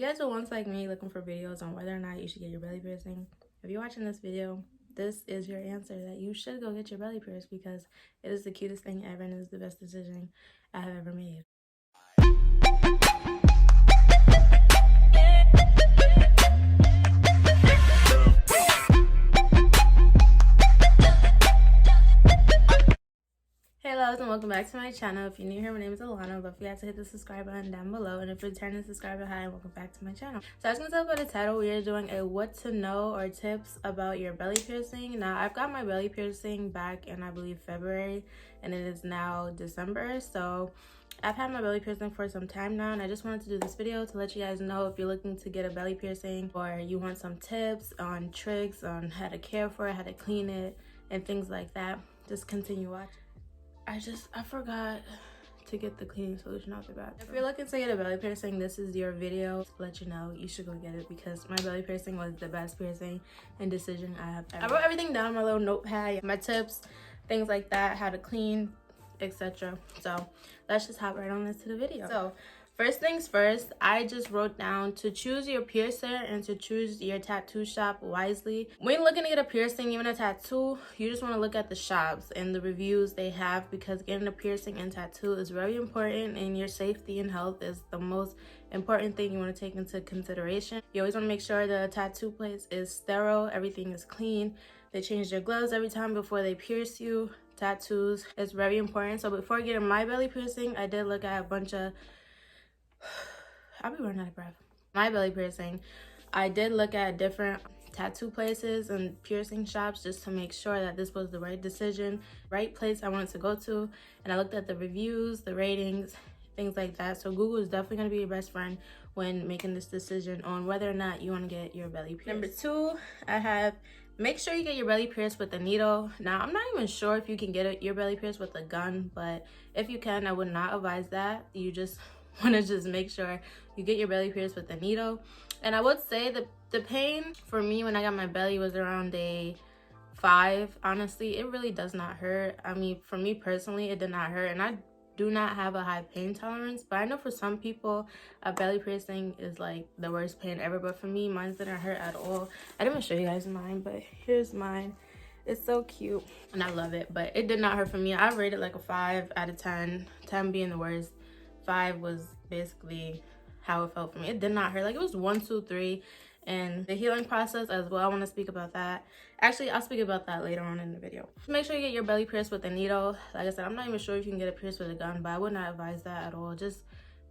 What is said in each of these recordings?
You guys are once like me looking for videos on whether or not you should get your belly piercing. If you're watching this video, this is your answer, that you should go get your belly pierced because it is the cutest thing ever and it is the best decision I have ever made. Hey loves, and welcome back to my channel. If you're new here, my name is Alana. Don't forget to hit the subscribe button down below, and if you're returning subscriber, hi and welcome back to my channel. So I was gonna talk about the title. We are doing a what to know or tips about your belly piercing. Now I've got my belly piercing back in I believe February, and it is now December, so I've had my belly piercing for some time now, and I just wanted to do this video to let you guys know if you're looking to get a belly piercing or you want some tips on tricks on how to care for it, how to clean it, and things like that. Just continue watching. I forgot to get the cleaning solution out the bathroom. If you're looking to get a belly piercing, this is your video to let you know you should go get it, because my belly piercing was the best piercing and decision I have ever. I wrote everything down on my little notepad, my tips, things like that, how to clean, etc. So let's just hop right on into the video. So first things first, I just wrote down to choose your piercer and to choose your tattoo shop wisely. When you're looking to get a piercing, even a tattoo, you just want to look at the shops and the reviews they have, because getting a piercing and tattoo is very important, and your safety and health is the most important thing you want to take into consideration. You always want to make sure the tattoo place is sterile, everything is clean. They change their gloves every time before they pierce you. Tattoos is very important. So before getting my belly piercing, I did look at a bunch of I'll be running out of breath. My belly piercing, I did look at different tattoo places and piercing shops just to make sure that this was the right decision, right place I wanted to go to. And I looked at the reviews, the ratings, things like that. So Google is definitely going to be your best friend when making this decision on whether or not you want to get your belly pierced. Number two, I have make sure you get your belly pierced with a needle. Now, I'm not even sure if you can get your belly pierced with a gun, but if you can, I would not advise that. You just want to just make sure you get your belly pierced with a needle. And I would say that the pain for me when I got my belly was around day 5. Honestly, it really does not hurt. I mean, for me personally, it did not hurt, and I do not have a high pain tolerance, but I know for some people a belly piercing is like the worst pain ever. But for me, mine didn't hurt at all. I didn't even show you guys mine, but here's mine. It's so cute and I love it, but it did not hurt for me. I rated like a 5 out of 10, 10 being the worst. 5 was basically how it felt for me. It did not hurt. Like, it was 1, 2, 3. And the healing process as well, I want to speak about that. Actually, I'll speak about that later on in the video. Make sure you get your belly pierced with a needle. Like I said, I'm not even sure if you can get it pierced with a gun, but I would not advise that at all. Just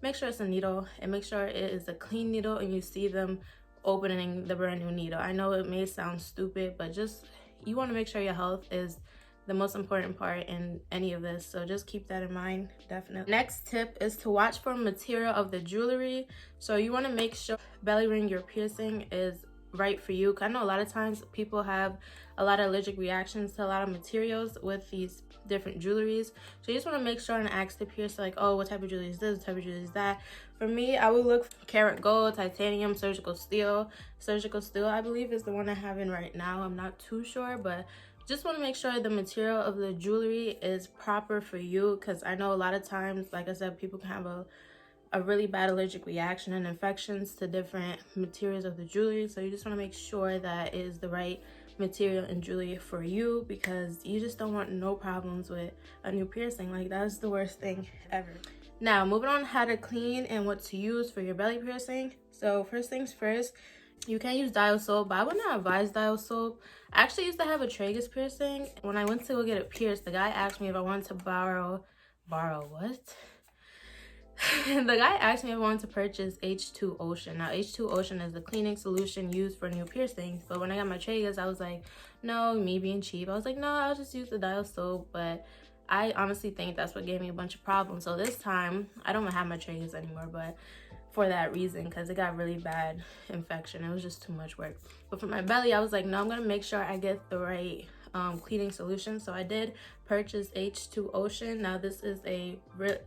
make sure it's a needle, and make sure it is a clean needle and you see them opening the brand new needle. I know it may sound stupid, but just you want to make sure your health is the most important part in any of this, so just keep that in mind. Definitely. Next tip is to watch for material of the jewelry. So you want to make sure belly ring you're piercing is right for you. I know a lot of times people have a lot of allergic reactions to a lot of materials with these different jewelries, so you just want to make sure and ask the piercer, like, oh, what type of jewelry is this, what type of jewelry is that. For me, I would look for karat gold, titanium, surgical steel. Surgical steel, I believe, is the one I have in right now. I'm not too sure, but just want to make sure the material of the jewelry is proper for you, because I know a lot of times, like I said, people can have a really bad allergic reaction and infections to different materials of the jewelry. So you just want to make sure that it is the right material and jewelry for you, because you just don't want no problems with a new piercing. Like, that's the worst thing ever. Now, moving on, how to clean and what to use for your belly piercing. So first things first, you can use dial soap, but I would not advise dial soap. I actually used to have a tragus piercing. When I went to go get it pierced, the guy asked me if I wanted to borrow what? The guy asked me if I wanted to purchase H2 Ocean. Now, H2 Ocean is the cleaning solution used for new piercings. But when I got my tragus, I was like, no, me being cheap, I was like, no, I'll just use the dial soap. But I honestly think that's what gave me a bunch of problems. So this time, I don't have my tragus anymore, but for that reason, because it got really bad infection. It was just too much work. But for my belly, I was like, no, I'm gonna make sure I get the right cleaning solution. So I did purchase H2 Ocean. Now this is a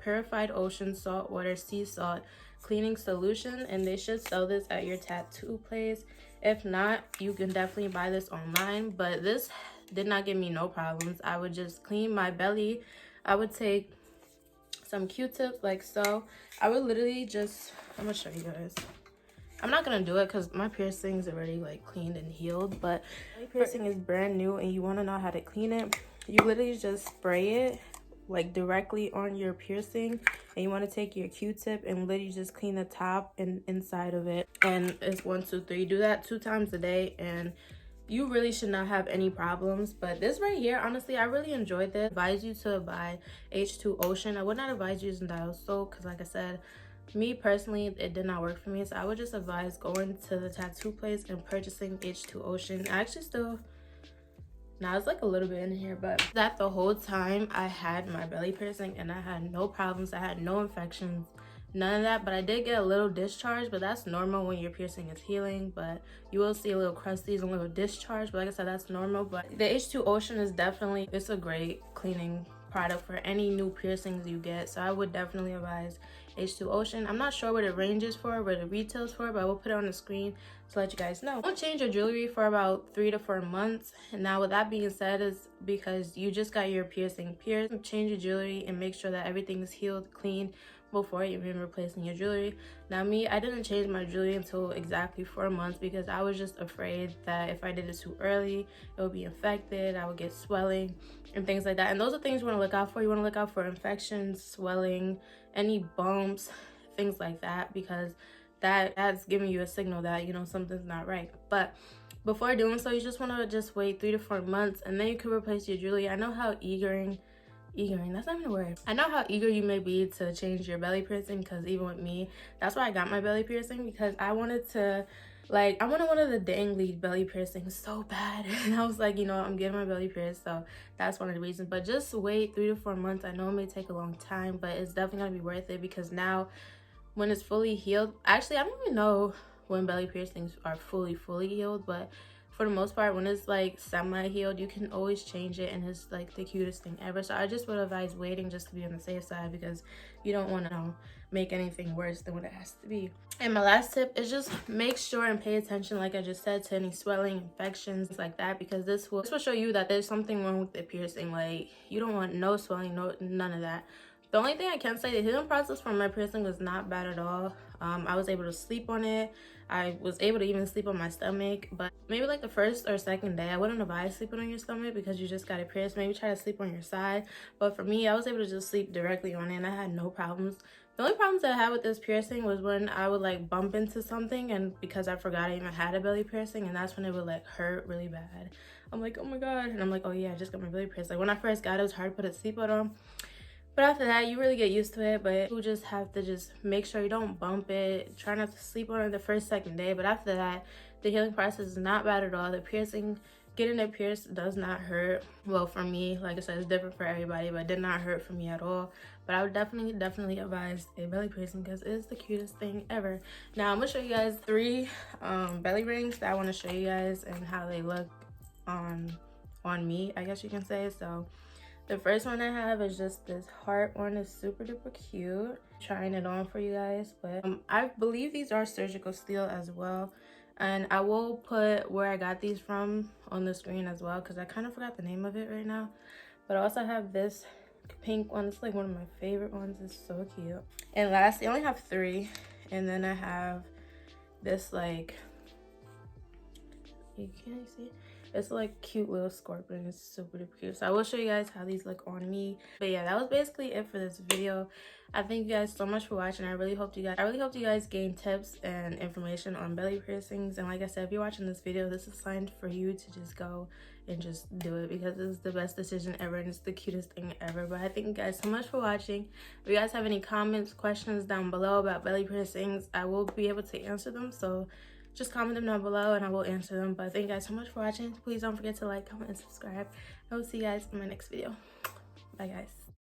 purified ocean saltwater sea salt cleaning solution, and they should sell this at your tattoo place. If not, you can definitely buy this online, but this did not give me no problems. I would just clean my belly. I would take some Q-tip like so. I would literally just, I'm gonna show you guys. I'm not gonna do it because my piercing's already like cleaned and healed, but belly piercing is brand new and you want to know how to clean it. You literally just spray it like directly on your piercing, and you want to take your Q-tip and literally just clean the top and inside of it. And it's 1, 2, 3. Do that 2 times a day and you really should not have any problems. But this right here, honestly, I really enjoyed this. I advise you to buy H2 Ocean. I would not advise using Untitled soap because, like I said, me personally, it did not work for me. So I would just advise going to the tattoo place and purchasing H2 Ocean. I actually still, now it's like a little bit in here, but that the whole time I had my belly piercing and I had no problems. I had no infections, none of that. But I did get a little discharge, but that's normal when your piercing is healing. But you will see a little crusties and a little discharge, but like I said, that's normal. But the H2 Ocean is definitely, it's a great cleaning product for any new piercings you get. So I would definitely advise H2 Ocean. I'm not sure what it ranges for, what it retails for, but I will put it on the screen to let you guys know. Don't change your jewelry for about 3 to 4 months. And now with that being said, is because you just got your piercing pierced, change your jewelry and make sure that everything is healed, clean before even replacing your jewelry. Now me, I didn't change my jewelry until exactly 4 months because I was just afraid that if I did it too early, it would be infected, I would get swelling and things like that. And those are things you want to look out for. You want to look out for infections, swelling, any bumps, things like that, because that's giving you a signal that, you know, something's not right. But before doing so, you just want to just wait 3 to 4 months and then you can replace your jewelry. I know how eagering, that's not even a word. I know how eager you may be to change your belly piercing, because even with me, that's why I got my belly piercing, because I wanted to, like, I wanted one of the dangly belly piercings so bad. And I was like, you know, I'm getting my belly pierced, so that's one of the reasons. But just wait 3 to 4 months. I know it may take a long time, but it's definitely gonna be worth it, because now when it's fully healed, actually I don't even know when belly piercings are fully healed, but for the most part, when it's like semi-healed, you can always change it, and it's like the cutest thing ever. So I just would advise waiting just to be on the safe side, because you don't want to make anything worse than what it has to be. And my last tip is just make sure and pay attention, like I just said, to any swelling, infections, things like that, because this will show you that there's something wrong with the piercing. Like, you don't want no swelling, none of that. The only thing I can say, the healing process for my piercing was not bad at all. I was able to sleep on it. I was able to even sleep on my stomach, but maybe like the first or second day, I wouldn't advise sleeping on your stomach because you just got it pierced. Maybe try to sleep on your side. But for me, I was able to just sleep directly on it and I had no problems. The only problems that I had with this piercing was when I would like bump into something, and because I forgot I even had a belly piercing, and that's when it would like hurt really bad. I'm like, oh my God. And I'm like, oh yeah, I just got my belly pierced. Like when I first got it, it was hard to put a seatbelt on. But after that, you really get used to it. But you just have to just make sure you don't bump it. Try not to sleep on it the first, second day. But after that, the healing process is not bad at all. The piercing, getting it pierced does not hurt. Well, for me, like I said, it's different for everybody, but it did not hurt for me at all. But I would definitely advise a belly piercing because it's the cutest thing ever. Now, I'm going to show you guys 3 belly rings that I want to show you guys and how they look on me, I guess you can say. So the first one I have is just this heart one. It's super duper cute. I'm trying it on for you guys, but I believe these are surgical steel as well, and I will put where I got these from on the screen as well, because I kind of forgot the name of it right now. But I also have this pink one. It's like one of my favorite ones. It's so cute. And lastly, I only have 3, and then I have this, like, you can't see it. It's like cute little scorpion. It's super duper cute. So I will show you guys how these look on me. But yeah, that was basically it for this video. I thank you guys so much for watching. I really hope you guys gain tips and information on belly piercings. And like I said, if you're watching this video, this is a sign for you to just go and just do it, because it's the best decision ever and it's the cutest thing ever. But I thank you guys so much for watching. If you guys have any comments, questions down below about belly piercings, I will be able to answer them. So just comment them down below and I will answer them. But thank you guys so much for watching. Please don't forget to like, comment, and subscribe. I will see you guys in my next video. Bye guys.